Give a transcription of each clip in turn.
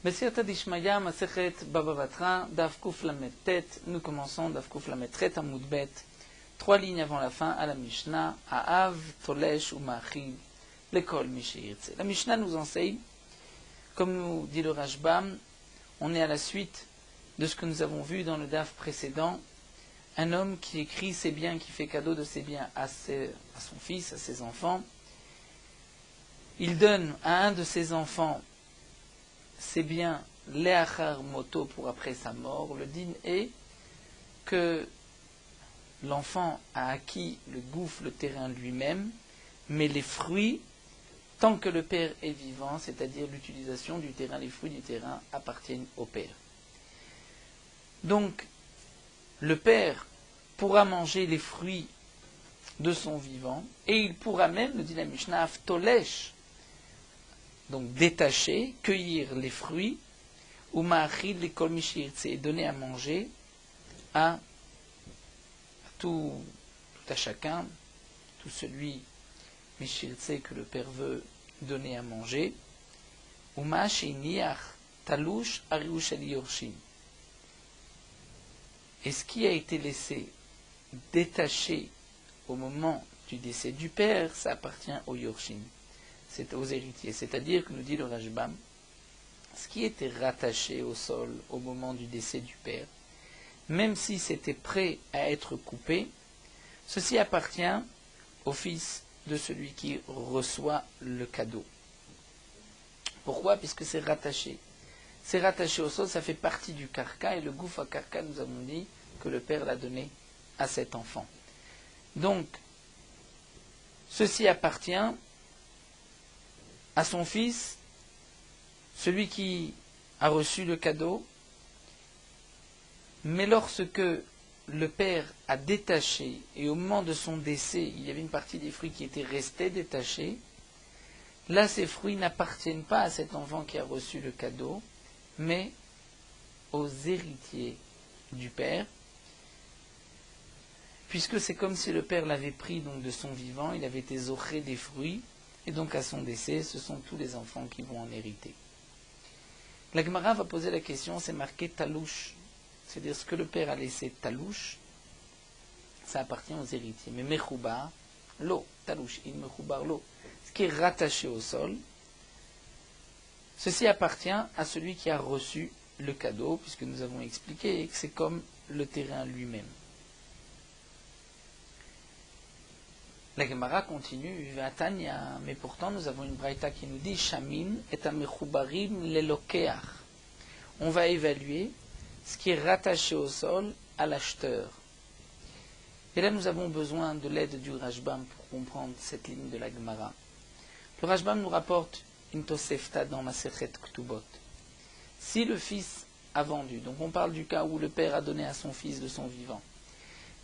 Mesirta d'Ishmaya, Masechet Baba Batra, Daf Kuf Lamed Tet. Nous commençons Daf Kuf Lamed Tet, Amud Bet. 3 lignes avant la fin, à la Mishnah, Ha'av, Tolesh ou Ma'achid, l'école Mishirtse. La Mishnah nous enseigne, comme nous dit le Rashbam, on est à la suite de ce que nous avons vu dans le Daf précédent, un homme qui écrit ses biens, qui fait cadeau de ses biens à son fils, à ses enfants. Il donne à un de ses enfants ses biens, le'achar moto, pour après sa mort. Le din est que l'enfant a acquis le gouffre, le terrain lui-même, mais les fruits, tant que le père est vivant, c'est-à-dire l'utilisation du terrain, les fruits du terrain appartiennent au père. Donc, le père pourra manger les fruits de son vivant, et il pourra même, nous dit la Mishnah, aftolesh, donc détacher, cueillir les fruits, ou ma'achid l'école mishirtse, et donner à manger à tout à chacun, tout celui mishirtse que le père veut donner à manger, ou ma'ashiniach talush ariush al yorshin. Et ce qui a été laissé détaché au moment du décès du père, ça appartient aux yorshin, c'est aux héritiers. C'est-à-dire que nous dit le Rashbam, ce qui était rattaché au sol au moment du décès du père, même si c'était prêt à être coupé, ceci appartient au fils de celui qui reçoit le cadeau. Pourquoi ? Puisque c'est rattaché. C'est rattaché au sol, ça fait partie du karka, et le gouffre à karka, nous avons dit que le père l'a donné à cet enfant. Donc, ceci appartient à son fils, celui qui a reçu le cadeau, mais lorsque le père a détaché, et au moment de son décès, il y avait une partie des fruits qui étaient restés détachés, là ces fruits n'appartiennent pas à cet enfant qui a reçu le cadeau, mais aux héritiers du père, puisque c'est comme si le père l'avait pris donc de son vivant, il avait été zoché des fruits, et donc à son décès, ce sont tous les enfants qui vont en hériter. La Gemara va poser la question, c'est marqué talouche, c'est-à-dire ce que le père a laissé talouche, ça appartient aux héritiers. Mais mechoubar, l'eau, talouche, il mechoubar l'eau, ce qui est rattaché au sol, ceci appartient à celui qui a reçu le cadeau, puisque nous avons expliqué que c'est comme le terrain lui-même. La Gemara continue, mais pourtant nous avons une braïta qui nous dit Shamin et amechoubarim lelokeach. On va évaluer ce qui est rattaché au sol à l'acheteur. Et là nous avons besoin de l'aide du Rashbam pour comprendre cette ligne de la Gemara. Le Rashbam nous rapporte une Tosefta dans Masechet Ktubot. Si le fils a vendu, donc on parle du cas où le père a donné à son fils de son vivant,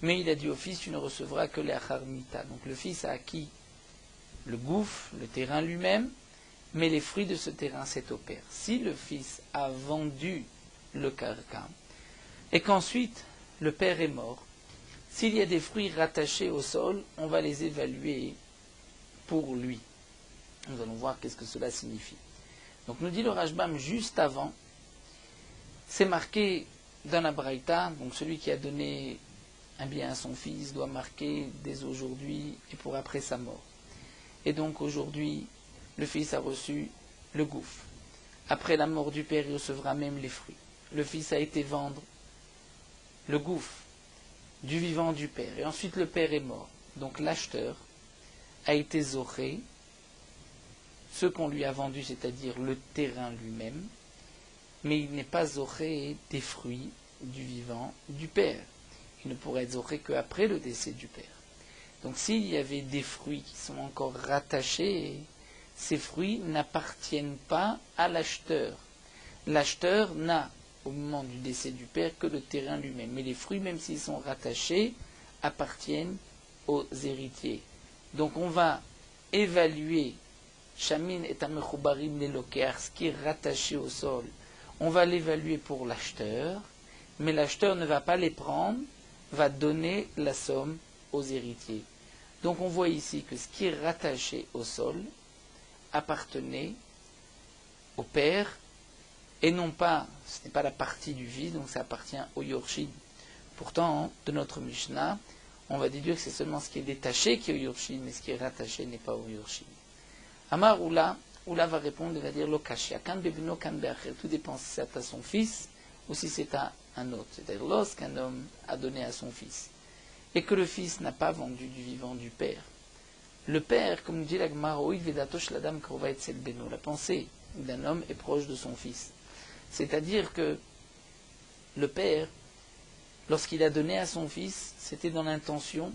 mais il a dit au fils, tu ne recevras que les acharmita. Donc le fils a acquis le gouffre, le terrain lui-même, mais les fruits de ce terrain, c'est au père. Si le fils a vendu le karka, et qu'ensuite le père est mort, s'il y a des fruits rattachés au sol, on va les évaluer pour lui. Nous allons voir qu'est-ce que cela signifie. Donc nous dit le Rashbam juste avant, c'est marqué dans la Braïta, donc celui qui a donné un bien à son fils doit marquer dès aujourd'hui et pour après sa mort. Et donc aujourd'hui, le fils a reçu le gouffre. Après la mort du père, il recevra même les fruits. Le fils a été vendre le gouffre du vivant du père. Et ensuite le père est mort. Donc l'acheteur a été zoré, ce qu'on lui a vendu, c'est-à-dire le terrain lui-même, mais il n'est pas zoré des fruits du vivant du père. Il ne pourrait être zoré qu'après le décès du père. Donc s'il y avait des fruits qui sont encore rattachés, ces fruits n'appartiennent pas à l'acheteur. L'acheteur n'a, au moment du décès du père, que le terrain lui-même. Mais les fruits, même s'ils sont rattachés, appartiennent aux héritiers. Donc on va évaluer Shamin et amechoubarim lelokeach, ce qui est rattaché au sol. On va l'évaluer pour l'acheteur, mais l'acheteur ne va pas les prendre, va donner la somme aux héritiers. Donc on voit ici que ce qui est rattaché au sol appartenait au père, et non pas, ce n'est pas la partie du fils, donc ça appartient au Yorshin. Pourtant, de notre Mishnah, on va déduire que c'est seulement ce qui est détaché qui est au Yorshin, mais ce qui est rattaché n'est pas au Yorshin. Amar Oula va répondre, il va dire Lokashia, kan bebno kan be'acher, tout dépend si c'est à son fils ou si c'est à un autre. C'est-à-dire lorsqu'un homme a donné à son fils et que le fils n'a pas vendu du vivant du père. Le père, comme nous dit la Gemara, la pensée d'un homme est proche de son fils. C'est-à-dire que le père, lorsqu'il a donné à son fils, c'était dans l'intention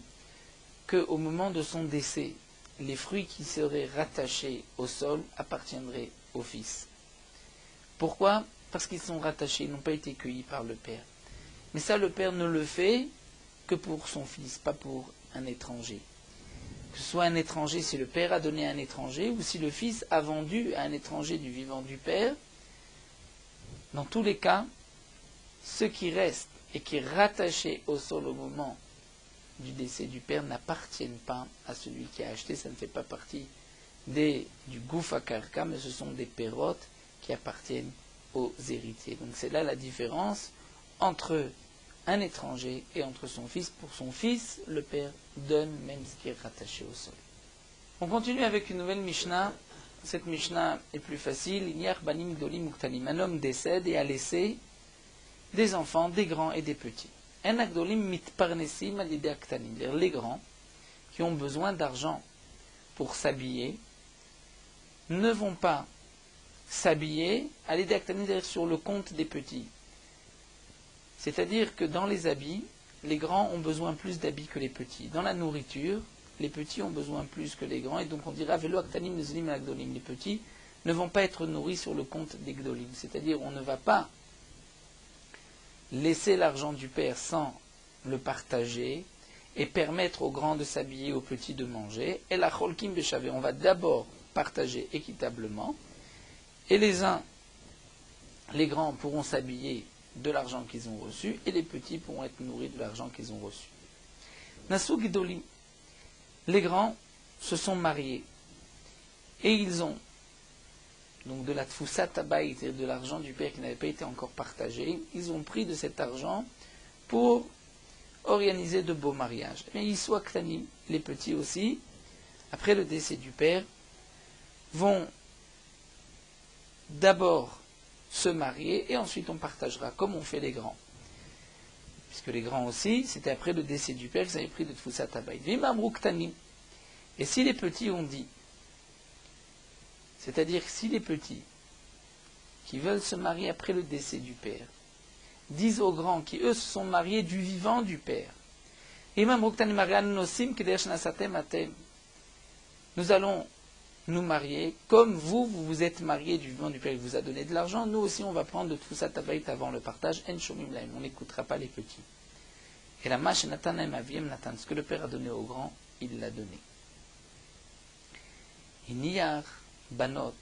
qu'au moment de son décès, les fruits qui seraient rattachés au sol appartiendraient au fils. Pourquoi ? Parce qu'ils sont rattachés, ils n'ont pas été cueillis par le père. Mais ça, le père ne le fait que pour son fils, pas pour un étranger. Que ce soit un étranger, si le père a donné à un étranger, ou si le fils a vendu à un étranger du vivant du père, dans tous les cas, ce qui reste et qui est rattaché au sol au moment du décès du père n'appartiennent pas à celui qui a acheté, ça ne fait pas partie du gouf à karka, mais ce sont des pérotes qui appartiennent aux héritiers. Donc c'est là la différence entre un étranger et entre son fils. Pour son fils, le père donne même ce qui est rattaché au sol. On continue avec une nouvelle Mishnah. Cette Mishnah est plus facile. Un homme décède et a laissé des enfants, des grands et des petits. Les grands qui ont besoin d'argent pour s'habiller ne vont pas s'habiller à l'idée sur le compte des petits. C'est-à-dire que dans les habits, les grands ont besoin plus d'habits que les petits. Dans la nourriture, les petits ont besoin plus que les grands, et donc on dira Velo Aktanim Nezlim Agdolim. Les petits ne vont pas être nourris sur le compte des Gdolim. C'est-à-dire on ne va pas laisser l'argent du père sans le partager et permettre aux grands de s'habiller, aux petits de manger. Et la Cholkim Beshavé, on va d'abord partager équitablement, et les grands pourront s'habiller de l'argent qu'ils ont reçu, et les petits pourront être nourris de l'argent qu'ils ont reçu. Nasu Gdolim, les grands se sont mariés, et ils ont donc de la tfoussat tabaï, c'est-à-dire de l'argent du père qui n'avait pas été encore partagé, ils ont pris de cet argent pour organiser de beaux mariages. Mais ils soient ktanim, les petits aussi, après le décès du père, vont d'abord se marier et ensuite on partagera comme on fait les grands. Puisque les grands aussi, c'était après le décès du père qu'ils avaient pris de tfoussat tabaï. Vimamru ktanim. Et si les petits ont dit, c'est-à-dire que si les petits qui veulent se marier après le décès du père disent aux grands qui eux se sont mariés du vivant du père, nous allons nous marier comme vous vous êtes mariés du vivant du père, il vous a donné de l'argent, nous aussi on va prendre de tout ça tabaït avant le partage, on n'écoutera pas les petits. Et la mâche Nathan, ce que le père a donné aux grands, il l'a donné. Iniyar Banot,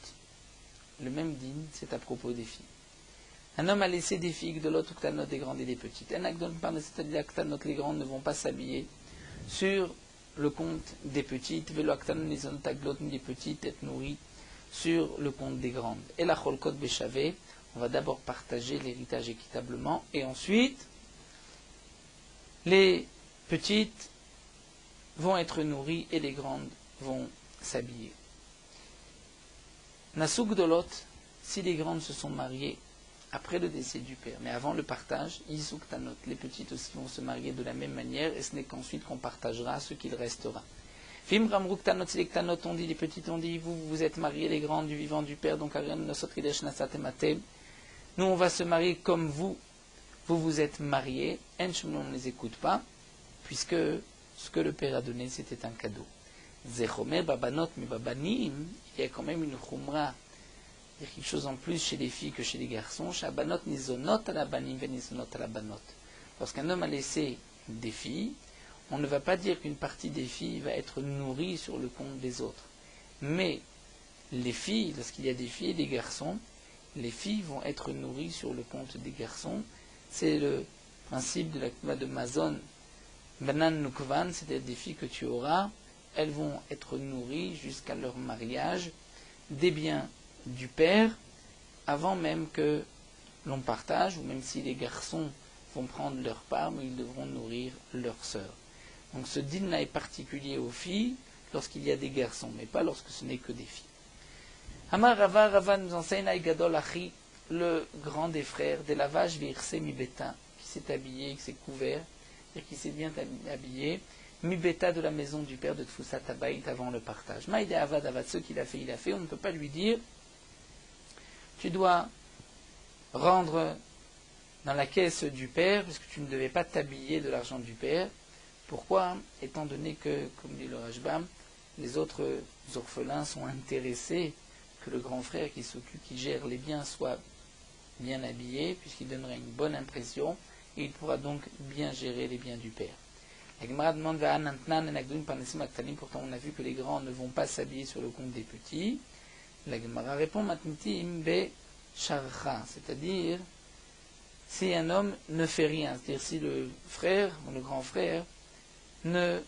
le même dîne, c'est à propos des filles. Un homme a laissé des filles de l'autre ktanot, des grandes et des petites. Les grandes ne vont pas s'habiller sur le compte des petites. Velo aktanot, les petites être nourries sur le compte des grandes. Et la cholkot beshavé, on va d'abord partager l'héritage équitablement, et ensuite les petites vont être nourries et les grandes vont s'habiller. Nasuk Dolot, si les grandes se sont mariées après le décès du père, mais avant le partage, Yisuk Tanot, les petites aussi vont se marier de la même manière, et ce n'est qu'ensuite qu'on partagera ce qu'il restera. Fim Ramruk Tanot, si les Tanot ont dit, les petites ont dit, vous êtes mariés, les grandes du vivant du père, donc Ariam Nosotridesh Nasatematem, nous on va se marier comme vous vous êtes mariés, on ne les écoute pas, puisque ce que le père a donné c'était un cadeau. Zechomer babanot mi babanim, il y a quand même une khumra, il y a quelque chose en plus chez les filles que chez les garçons. Shabanot nizonot ala banim venizonot ala banot. Lorsqu'un homme a laissé des filles, on ne va pas dire qu'une partie des filles va être nourrie sur le compte des autres. Mais les filles, lorsqu'il y a des filles et des garçons, les filles vont être nourries sur le compte des garçons. C'est le principe de la Kva de Mazon, Banan Nukvan, c'est-à-dire des filles que tu auras, elles vont être nourries jusqu'à leur mariage des biens du père, avant même que l'on partage, ou même si les garçons vont prendre leur part, mais ils devront nourrir leurs sœurs. Donc ce din-là est particulier aux filles lorsqu'il y a des garçons, mais pas lorsque ce n'est que des filles. Amar Rava, Rava nous enseigne Aïgadol Achi, le grand des frères, des lavages virse mi beta, qui s'est habillé, qui s'est couvert, et qui s'est bien habillé, mi beta de la maison du père de Tfusat Abayit avant le partage. Maïde Avad Avad, ce qu'il a fait, il a fait. On ne peut pas lui dire, tu dois rendre dans la caisse du père, puisque tu ne devais pas t'habiller de l'argent du père. Pourquoi? Étant donné que, comme dit le Rashbam, les autres orphelins sont intéressés que le grand frère qui s'occupe, qui gère les biens, soit bien habillé, puisqu'il donnerait une bonne impression, et il pourra donc bien gérer les biens du père. La Gemara demande, pourtant on a vu que les grands ne vont pas s'habiller sur le compte des petits. La Gemara répond, matnitim be sharcha, c'est-à-dire si un homme ne fait rien, c'est-à-dire si le frère, ou le grand frère, ne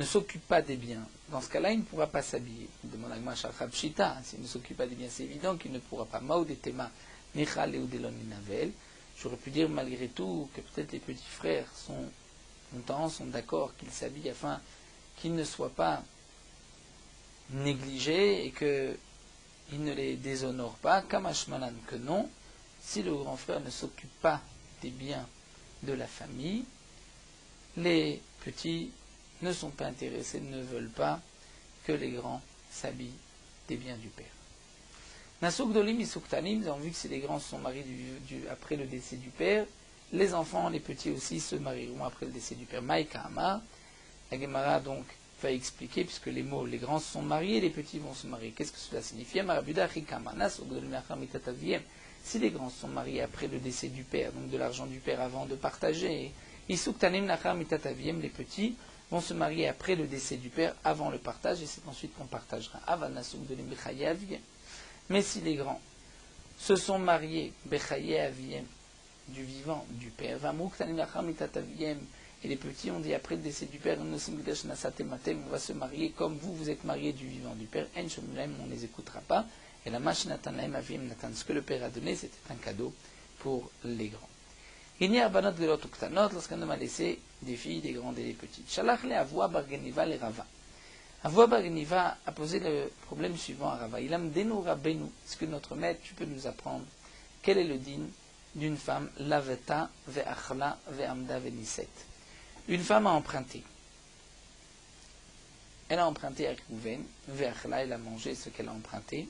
s'occupe pas des biens. Dans ce cas-là, il ne pourra pas s'habiller. Il demande à Gma Shalcha Pshita, s'il ne s'occupe pas des biens, c'est évident qu'il ne pourra pas. Maudetema, Michal et Udelon Inavel. J'aurais pu dire malgré tout que peut-être les petits frères sont contents, sont d'accord qu'ils s'habillent afin qu'ils ne soient pas négligés et qu'ils ne les déshonorent pas. Kamashmanan que non, si le grand frère ne s'occupe pas des biens de la famille, les petits ne sont pas intéressés, ne veulent pas que les grands s'habillent des biens du père. Nasuk Dolim Isuktanim, nous avons vu que si les grands se sont mariés après le décès du père, les enfants, les petits aussi se marieront après le décès du père. Maïka Amar, la Gemara donc va expliquer, puisque les mots, les grands se sont mariés, les petits vont se marier. Qu'est-ce que cela signifie? Si les grands se sont mariés après le décès du père, donc de l'argent du père avant de partager, Isuktanim Nachar Mitataviem, les petits vont se marier après le décès du père, avant le partage, et c'est ensuite qu'on partagera. Avanasuk Dolim Bechayaviem. Mais si les grands se sont mariés, Bechayaviem, du vivant du père, Vamuktanim Nachar Mitataviem, et les petits ont dit après le décès du père, on va se marier comme vous êtes mariés du vivant du père, on ne les écoutera pas. Et la Mashnatanaim Avim Natan, ce que le père a donné, c'était un cadeau pour les grands. Il n'y a banot gelot uktanot, lorsqu'un homme a laissé des filles, des grandes et des petites. Shalach le Avua Barganiva le Rava. Avua Barganiva a posé le problème suivant à Rava. Il a m'denu Rabbeinu, est-ce que notre maître, tu peux nous apprendre quel est le din d'une femme, laveta ve'achla ve'amda ve'niset. Une femme a emprunté. Elle a emprunté à Reuven, ve'achla, elle a mangé ce qu'elle a emprunté.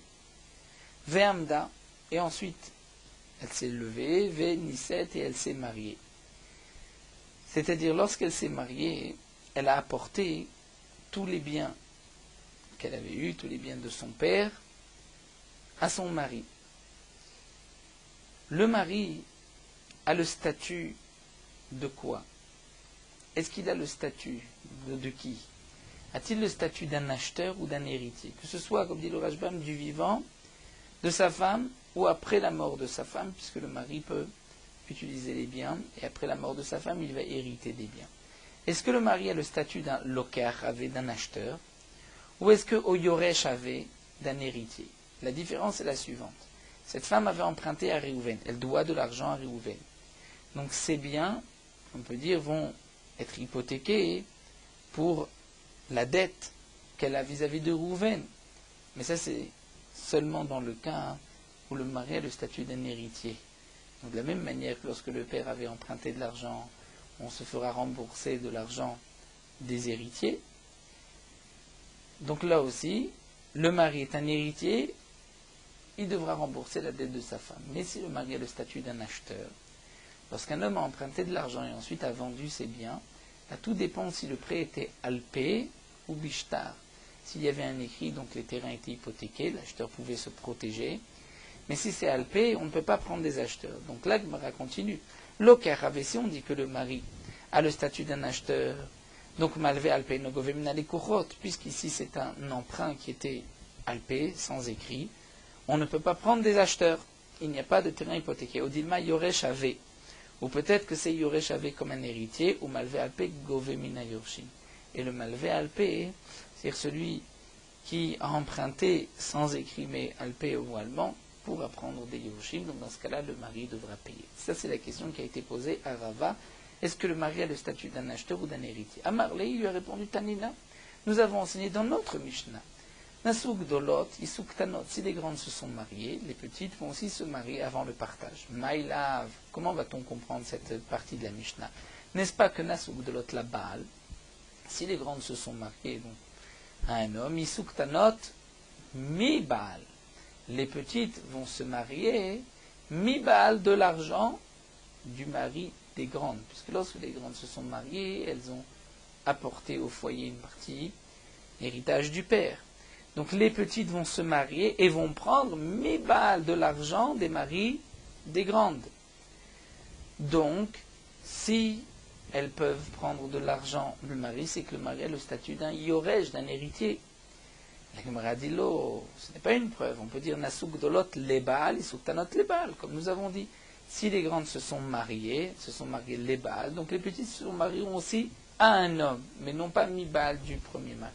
Ve'amda, et ensuite elle s'est levée, ve'niset, et elle s'est mariée. C'est-à-dire, lorsqu'elle s'est mariée, elle a apporté tous les biens qu'elle avait eus, tous les biens de son père, à son mari. Le mari a le statut de quoi? Est-ce qu'il a le statut de qui? A-t-il le statut d'un acheteur ou d'un héritier? Que ce soit, comme dit le Rashbam, du vivant, de sa femme, ou après la mort de sa femme, puisque le mari peut utiliser les biens, et après la mort de sa femme, il va hériter des biens. Est-ce que le mari a le statut d'un lokar, d'un acheteur, ou est-ce que au yoresh avait d'un héritier? La différence est la suivante. Cette femme avait emprunté à Reuven, elle doit de l'argent à Reuven. Donc ces biens, on peut dire, vont être hypothéqués pour la dette qu'elle a vis-à-vis de Reuven. Mais ça, c'est seulement dans le cas où le mari a le statut d'un héritier. Donc de la même manière que lorsque le père avait emprunté de l'argent, on se fera rembourser de l'argent des héritiers. Donc là aussi, le mari est un héritier, il devra rembourser la dette de sa femme. Mais si le mari a le statut d'un acheteur, lorsqu'un homme a emprunté de l'argent et ensuite a vendu ses biens, là, tout dépend si le prêt était alpé ou bishtar. S'il y avait un écrit, donc les terrains étaient hypothéqués, l'acheteur pouvait se protéger. Mais si c'est alpé, on ne peut pas prendre des acheteurs. Donc là, Gemara continue. Lokar si on dit que le mari a le statut d'un acheteur, donc malvé alpé no govemina les kuchot, puisqu'ici c'est un emprunt qui était alpé, sans écrit, on ne peut pas prendre des acheteurs. Il n'y a pas de terrain hypothéqué. Odilma yoresh ave. Ou peut-être que c'est yoresh ave comme un héritier, ou malvé alpé govemina yorshin. Et le malvé alpé, c'est-à-dire celui qui a emprunté sans écrit mais alpé ou allemand pour apprendre des Yerushim, donc dans ce cas-là, le mari devra payer. Ça, c'est la question qui a été posée à Rava. Est-ce que le mari a le statut d'un acheteur ou d'un héritier? Amarlé, il lui a répondu Tanina. Nous avons enseigné dans notre Mishnah. Nasuk dolot, isuk tanot. Si les grandes se sont mariées, les petites vont aussi se marier avant le partage. Maïlav. Comment va-t-on comprendre cette partie de la Mishnah? N'est-ce pas que Nasuk dolot la Baal, si les grandes se sont mariées donc, à un homme, isuk tanot mi Baal. Les petites vont se marier mi-baal de l'argent du mari des grandes. Puisque lorsque les grandes se sont mariées, elles ont apporté au foyer une partie, l'héritage du père. Donc les petites vont se marier et vont prendre mi-baal de l'argent des maris des grandes. Donc, si elles peuvent prendre de l'argent du mari, c'est que le mari a le statut d'un yorej, d'un héritier. La Gemara dit ce n'est pas une preuve. On peut dire Nasuk dolot lebal, isuktanot lebal, comme nous avons dit. Si les grandes se sont mariées lebal, donc les petites se marieront aussi à un homme, mais non pas mi-bal du premier mari.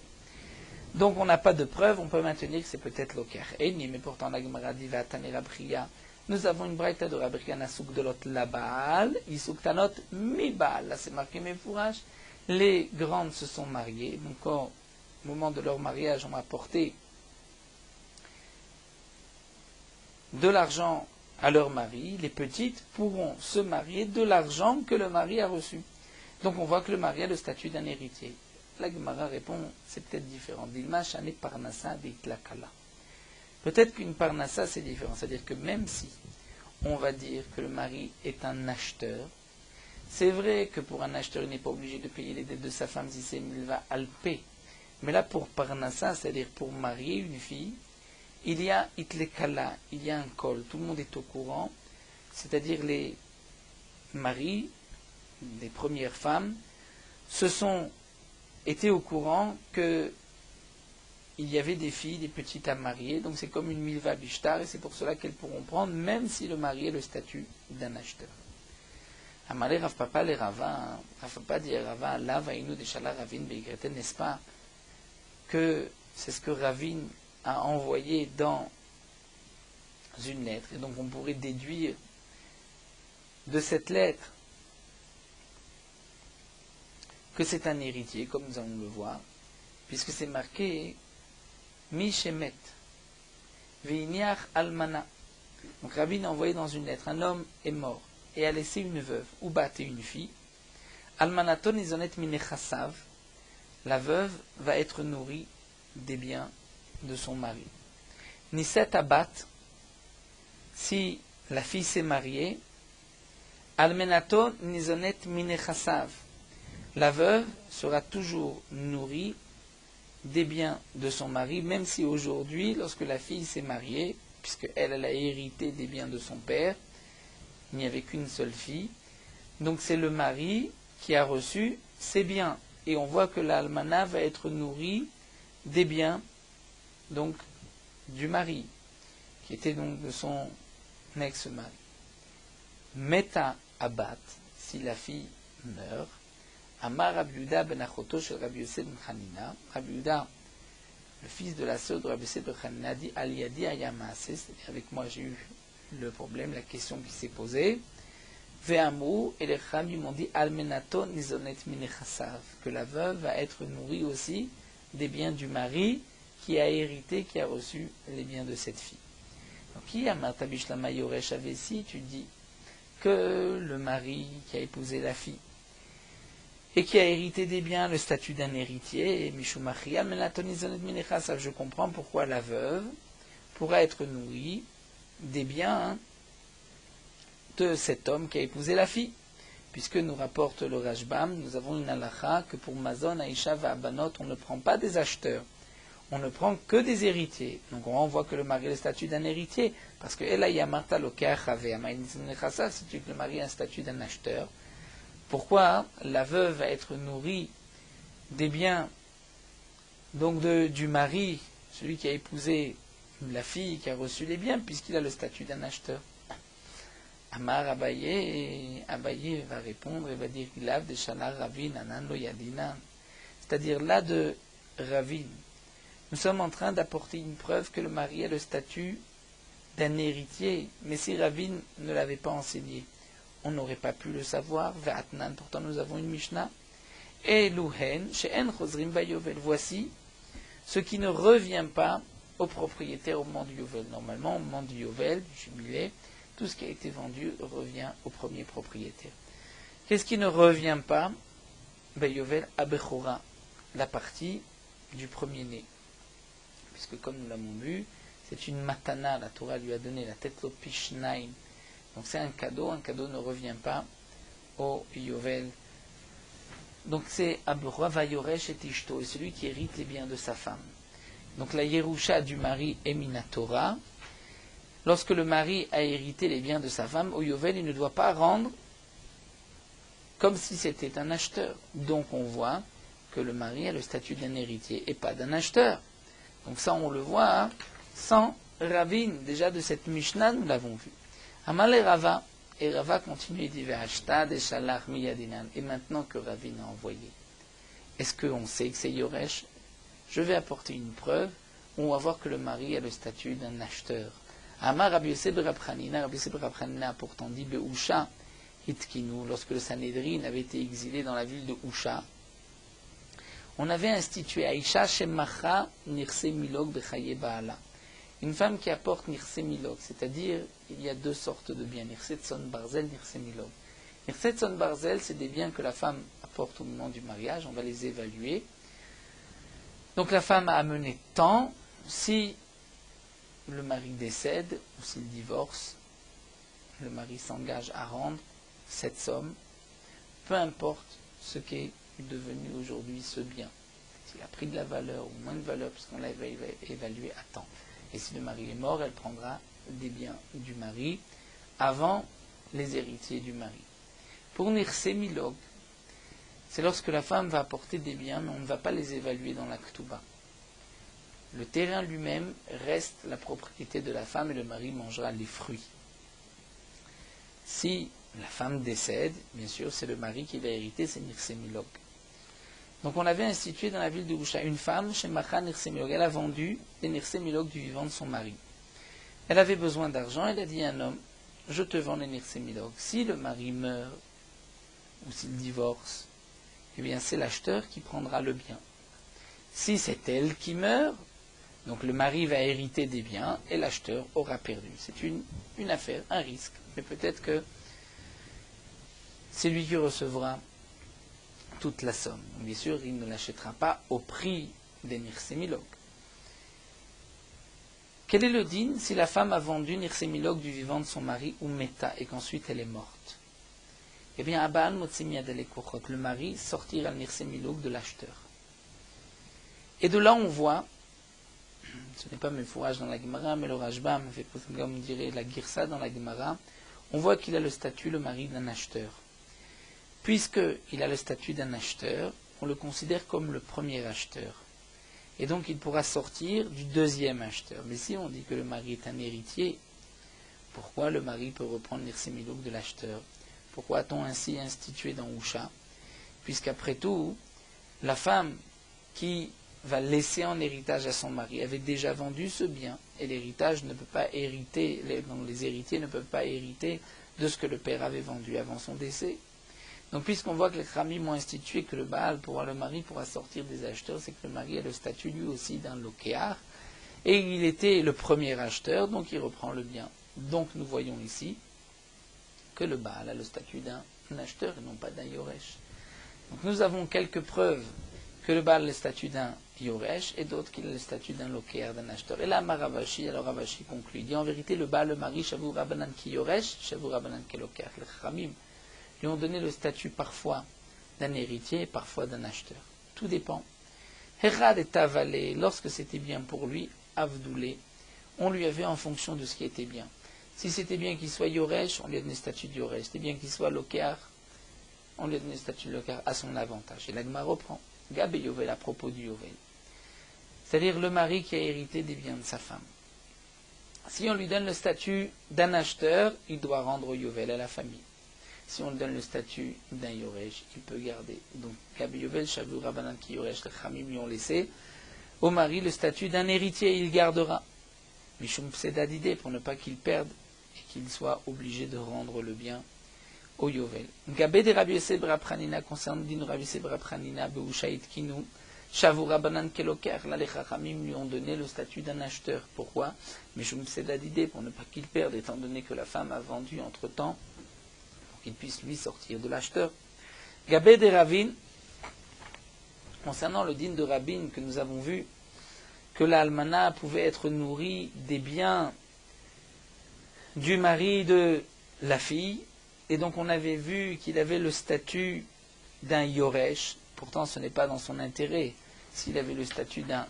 Donc on n'a pas de preuve, on peut maintenir que c'est peut-être l'oker. Mais pourtant la Gemara dit Vatane Rabriya. Nous avons une braïta de Rabriya Nasuk dolot labal, isuktanot mi-bal. Là c'est marqué mes fourrages. Les grandes se sont mariées, donc au moment de leur mariage, on a apporté de l'argent à leur mari. Les petites pourront se marier de l'argent que le mari a reçu. Donc on voit que le mari a le statut d'un héritier. La Gemara répond, c'est peut-être différent. Dilma shane parnassa deitlakala. Peut-être qu'une parnassa c'est différent. C'est-à-dire que même si on va dire que le mari est un acheteur, c'est vrai que pour un acheteur, il n'est pas obligé de payer les dettes de sa femme si c'est milva alpé. Mais là, pour parnassa, c'est-à-dire pour marier une fille, il y a itlekala, il y a un col, tout le monde est au courant, c'est-à-dire les maris, les premières femmes, étaient au courant qu'il y avait des filles, des petites à marier, donc c'est comme une milva bishtar, et c'est pour cela qu'elles pourront prendre, même si le mari a le statut d'un acheteur. Amalé Rav Papa les Rava, Rav Papa dit Rava, lava inu de shala ravin beigreten, n'est-ce pas que c'est ce que Ravin a envoyé dans une lettre. Et donc on pourrait déduire de cette lettre que c'est un héritier, comme nous allons le voir, puisque c'est marqué Mi Shemet, Veiniach Almana. Donc Ravin a envoyé dans une lettre, un homme est mort et a laissé une veuve, ou batté une fille. Almanaton izonet minechasav. La veuve va être nourrie des biens de son mari. Niset abat, si la fille s'est mariée, almenato nizonet minechasav. La veuve sera toujours nourrie des biens de son mari, même si aujourd'hui, lorsque la fille s'est mariée, puisque elle a hérité des biens de son père, il n'y avait qu'une seule fille, donc c'est le mari qui a reçu ses biens. Et on voit que l'almana va être nourrie des biens donc du mari, qui était donc de son ex-mari. Meta abat, si la fille meurt, Amar Rabbi Yehuda ben Achoto shel Rabbi Yosef ben Chanina, Rabbi Yehuda, le fils de la sœur de Rabbi Yosef ben Chanina, dit Aliyadi ayamase, c'est-à-dire avec moi j'ai eu le problème, la question qui s'est posée. Ve'amru, et les Chachamim m'ont dit Almenato nizonet minechasav, que la veuve va être nourrie aussi des biens du mari qui a hérité, qui a reçu les biens de cette fille. Donc, qui a Martabishlama Yoresh Avesi, tu dis que le mari qui a épousé la fille et qui a hérité des biens, le statut d'un héritier, et Mishumachi Almenato nizonet minechasav, je comprends pourquoi la veuve pourra être nourrie des biens de cet homme qui a épousé la fille, puisque nous rapporte le Rashbam, nous avons une halakha que pour Mazon, Aïcha, Abanot, on ne prend pas des acheteurs, on ne prend que des héritiers. Donc on voit que le mari a le statut d'un héritier, parce que Ela Yamarta Lokeach Ave Amaïnizinechasa, c'est que le mari a un statut d'un acheteur. Pourquoi la veuve va être nourrie des biens donc du mari, celui qui a épousé la fille, qui a reçu les biens, puisqu'il a le statut d'un acheteur? Amar Abaye, et Abaye va répondre et va dire Ilav de Shana Ravin Anan lo Yadinan. C'est-à-dire là de Ravin, Nous sommes en train d'apporter une preuve que le mari a le statut d'un héritier, mais si Ravin ne l'avait pas enseigné, on n'aurait pas pu le savoir. Ve'atnan, pourtant nous avons une Mishnah. Et Luhen, she'en chozrim bayovel. Voici ce qui ne revient pas au propriétaire au moment du Yovel. Normalement, au moment du Yovel, du jubilé, tout ce qui a été vendu revient au premier propriétaire. Qu'est-ce qui ne revient pas? Bayovel abechora, la partie du premier-né. Puisque comme nous l'avons vu, c'est une matana, la Torah lui a donné la tête au pishnaim. Donc c'est un cadeau ne revient pas au Yovel. Donc c'est Abechora vayoresh et ishto, et celui qui hérite les biens de sa femme. Donc la Yerusha du mari est minatora. Lorsque le mari a hérité les biens de sa femme, au Yovel, il ne doit pas rendre comme si c'était un acheteur. Donc on voit que le mari a le statut d'un héritier et pas d'un acheteur. Donc ça on le voit sans Ravin. Déjà de cette Mishnah, nous l'avons vu. Amal et Rava continue et dit Ve'ashtad et shalach miyadinan. Et maintenant que Ravin a envoyé, est-ce qu'on sait que c'est Yoresh? Je vais apporter une preuve où on va voir que le mari a le statut d'un acheteur. Amar Rabbi Yosef Rabbi Yosef a pourtant dit Be'usha hitkinu, lorsque le Sanhédrin avait été exilé dans la ville de Usha, on avait institué Aïcha Shemacha Nirse Milog Bechaye Baala. Une femme qui apporte Nirse Milog, c'est-à-dire il y a deux sortes de biens, Nirse Tson Barzel, Nirse Milog. Nirse Tson Barzel, c'est des biens que la femme apporte au moment du mariage, on va les évaluer. Donc la femme a amené tant, si le mari décède ou s'il divorce, le mari s'engage à rendre cette somme, peu importe ce qu'est devenu aujourd'hui ce bien. S'il a pris de la valeur ou moins de valeur, puisqu'on l'a évalué à temps. Et si le mari est mort, elle prendra des biens du mari avant les héritiers du mari. Pour Nirse Milog, c'est lorsque la femme va apporter des biens, mais on ne va pas les évaluer dans la Ktuba. Le terrain lui-même reste la propriété de la femme et le mari mangera les fruits. Si la femme décède, bien sûr, c'est le mari qui va hériter, c'est Nirse Milog. Donc on avait institué dans la ville de Usha une femme, chez Macha Nirse Milog. Elle a vendu les Nirse Milog du vivant de son mari. Elle avait besoin d'argent, elle a dit à un homme, je te vends les Nirse Milog. Si le mari meurt, ou s'il divorce, eh bien c'est l'acheteur qui prendra le bien. Si c'est elle qui meurt, donc le mari va hériter des biens et l'acheteur aura perdu. C'est une affaire, un risque, mais peut-être que c'est lui qui recevra toute la somme. Bien sûr, il ne l'achètera pas au prix des Nirse Milog. Quel est le din si la femme a vendu Nirse Milog du vivant de son mari ou meta et qu'ensuite elle est morte? Eh bien, Abaan Motsimi Adelekochot, le mari sortira le Nirse Milog de l'acheteur. Et de là, on voit, ce n'est pas mes fourrages dans la Gemara, mais le Rajbam, comme on dirait la Girsa dans la Gemara, on voit qu'il a le statut, le mari, d'un acheteur. Puisqu'il a le statut d'un acheteur, on le considère comme le premier acheteur. Et donc, il pourra sortir du deuxième acheteur. Mais si on dit que le mari est un héritier, pourquoi le mari peut reprendre Nirse Milog de l'acheteur? Pourquoi a-t-on ainsi institué dans Usha? Puisqu'après tout, la femme qui va laisser en héritage à son mari avait déjà vendu ce bien, et l'héritage ne peut pas hériter, les héritiers ne peuvent pas hériter de ce que le père avait vendu avant son décès. Donc puisqu'on voit que les Khamim ont institué que le mari pourra sortir des acheteurs, c'est que le mari a le statut lui aussi d'un lokéar, et il était le premier acheteur, donc il reprend le bien. Donc nous voyons ici que le Baal a le statut d'un acheteur et non pas d'un Yoresh. Donc nous avons quelques preuves que le Baal a le statut d'un Yoresh et d'autres qu'il a le statut d'un lokéar, d'un acheteur. Et là, Ravashi, alors Ravashi conclut, il dit en vérité le Baal, le mari, Shavu Rabbanan ki Yoresh, Shavu Rabbanan ki lokéar. Les Khamim lui ont donné le statut parfois d'un héritier et parfois d'un acheteur. Tout dépend. Herad et Tavalé, lorsque c'était bien pour lui, Avdoulé, on lui avait en fonction de ce qui était bien. Si c'était bien qu'il soit Yoresh, on lui a donné le statut de Yoresh. C'était bien qu'il soit Lokéar, on lui a donné le statut de Lokéar à son avantage. Et l'Agma reprend. Gab et Yovel à propos du Yovel. C'est-à-dire le mari qui a hérité des biens de sa femme. Si on lui donne le statut d'un acheteur, il doit rendre au Yovel à la famille. Si on lui donne le statut d'un Yoresh, il peut garder. Donc, Gab et Yovel, Shavu Rabbanan ki Yoresh, les Khamim lui ont laissé au mari le statut d'un héritier, il gardera. Mishum Psedadide, pour ne pas qu'il perde et qu'il soit obligé de rendre le bien au Yovel. Gabé de Rabbi Yosef bar Pranina, concernant Din Rabbi Yosef bar Pranina, Beushaït Kinu, Shavura Banan Keloker, là les Chachamim lui ont donné le statut d'un acheteur. Pourquoi? Mishum Psedadide, pour ne pas qu'il perde, étant donné que la femme a vendu entre-temps, pour qu'il puisse lui sortir de l'acheteur. Gabé de Ravin, concernant le din de Rabin que nous avons vu, que l'almana pouvait être nourrie des biens du mari de la fille, et donc on avait vu qu'il avait le statut d'un yoresh, pourtant ce n'est pas dans son intérêt. S'il avait le statut d'un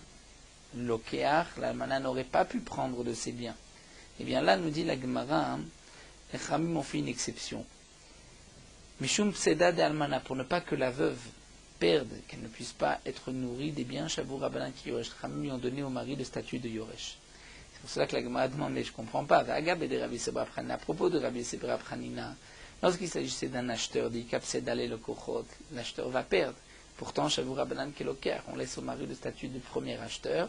lokéar, l'almana n'aurait pas pu prendre de ses biens. Et bien là, nous dit la Gemara, les Chamim ont fait une exception. Mishum Pseda de almana, pour ne pas que la veuve perde, qu'elle ne puisse pas être nourrie des biens, Shavur Rabbanan qui Yoresh, Chamim lui ont donné au mari le statut de Yoresh. C'est pour cela que la Gemara demande, mais je ne comprends pas. À propos de Rabbi Sebra Pranina, lorsqu'il s'agissait d'un acheteur, dit Kapsedale le Kochot, l'acheteur va perdre. Pourtant, Shavur Rabbanan Keloker, on laisse au mari le statut de premier acheteur,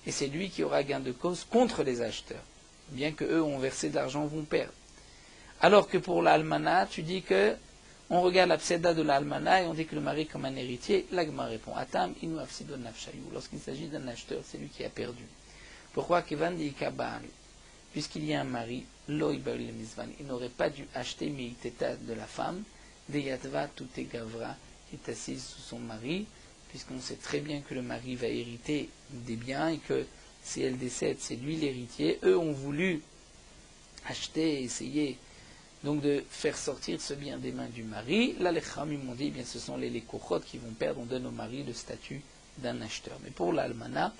et c'est lui qui aura gain de cause contre les acheteurs. Bien que eux ont versé de l'argent, vont perdre. Alors que pour l'almana, tu dis que on regarde la pseda de l'almana et on dit que le mari comme un héritier. L'agma répond Atam inu afsidon nafshayou. Lorsqu'il s'agit d'un acheteur, c'est lui qui a perdu. Pourquoi Kevan di kabal, puisqu'il y a un mari, lo ibal le mizvan, il n'aurait pas dû acheter mi'iteta de la femme, de yatva tout gavra, qui est assise sous son mari, puisqu'on sait très bien que le mari va hériter des biens et que si elle décède, c'est lui l'héritier. Eux ont voulu acheter, essayer donc de faire sortir ce bien des mains du mari. Là, les Khamim m'ont dit, eh bien, ce sont les kochot qui vont perdre, on donne au mari le statut d'un acheteur. Mais pour l'almana,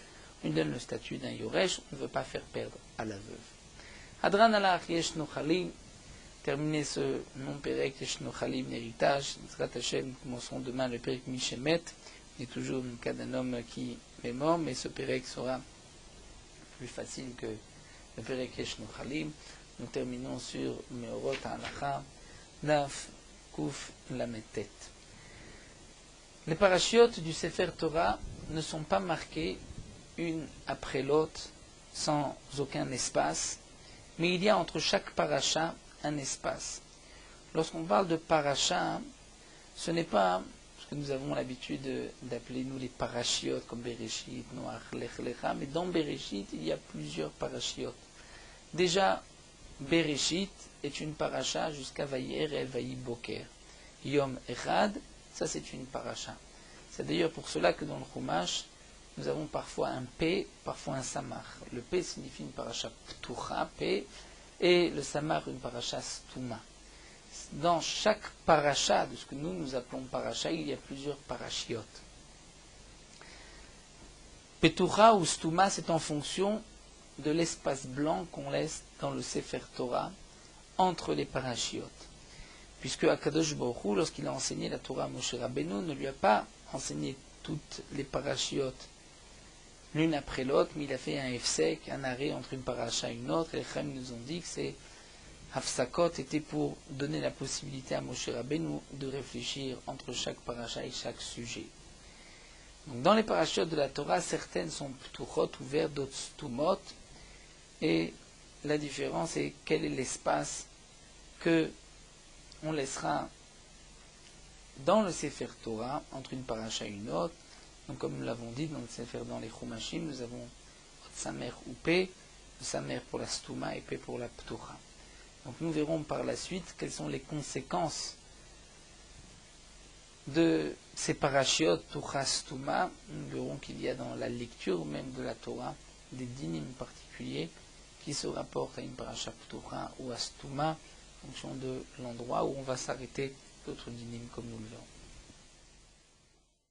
on donne le statut d'un yoresh, on ne veut pas faire perdre à la veuve. Hadran alach yesh nochalim, terminer ce non-perek yesh nochalim, l'héritage, Zrat Hashem, nous commencerons demain le perek Mishemet, il est toujours le cas d'un homme qui est mort, mais ce perek sera plus facile que le perek yesh nochalim. Nous terminons sur Meorot Halacha, Daf, Kuf, Lametet. Les parachiotes du Sefer Torah ne sont pas marquées une après l'autre, sans aucun espace, mais il y a entre chaque paracha un espace. Lorsqu'on parle de paracha, ce n'est pas ce que nous avons l'habitude d'appeler nous les parachiotes comme Bereshit, Noach, Lech Lecha, mais dans Bereshit, il y a plusieurs parachiotes. Déjà, Bereshit est une paracha jusqu'à Vayer et Vayi Boker. Yom Echad, ça c'est une paracha. C'est d'ailleurs pour cela que dans le Chumash, nous avons parfois un P, parfois un Samar. Le P signifie une paracha Ptucha, P, et le Samar une paracha Stuma. Dans chaque paracha de ce que nous appelons paracha, il y a plusieurs parachiotes. Ptucha ou Stuma, c'est en fonction de l'espace blanc qu'on laisse dans le Sefer Torah entre les parachiotes. Puisque Akadosh Baruch Hu, lorsqu'il a enseigné la Torah à Moshe Rabbeinu, ne lui a pas enseigné toutes les parachiotes l'une après l'autre, mais il a fait un hefsek, un arrêt entre une paracha et une autre, et les Chachamim nous ont dit que ces hafsakot étaient pour donner la possibilité à Moshe Rabbeinu de réfléchir entre chaque paracha et chaque sujet. Donc dans les parachiotes de la Torah, certaines sont ptuchot, ouvertes, d'autres stumot, et la différence est quel est l'espace que on laissera dans le Sefer Torah entre une paracha et une autre. Donc comme nous l'avons dit dans le Sefer, dans les Chumashim, nous avons Samer ou P, Samer pour la Stuma et P pour la Ptucha. Donc nous verrons par la suite quelles sont les conséquences de ces parachiotes Ptucha Stuma. Nous verrons qu'il y a dans la lecture même de la Torah des dinim particuliers qui se rapportent à une paracha Ptucha ou à Stuma en fonction de l'endroit où on va s'arrêter, d'autres dinim comme nous le verrons.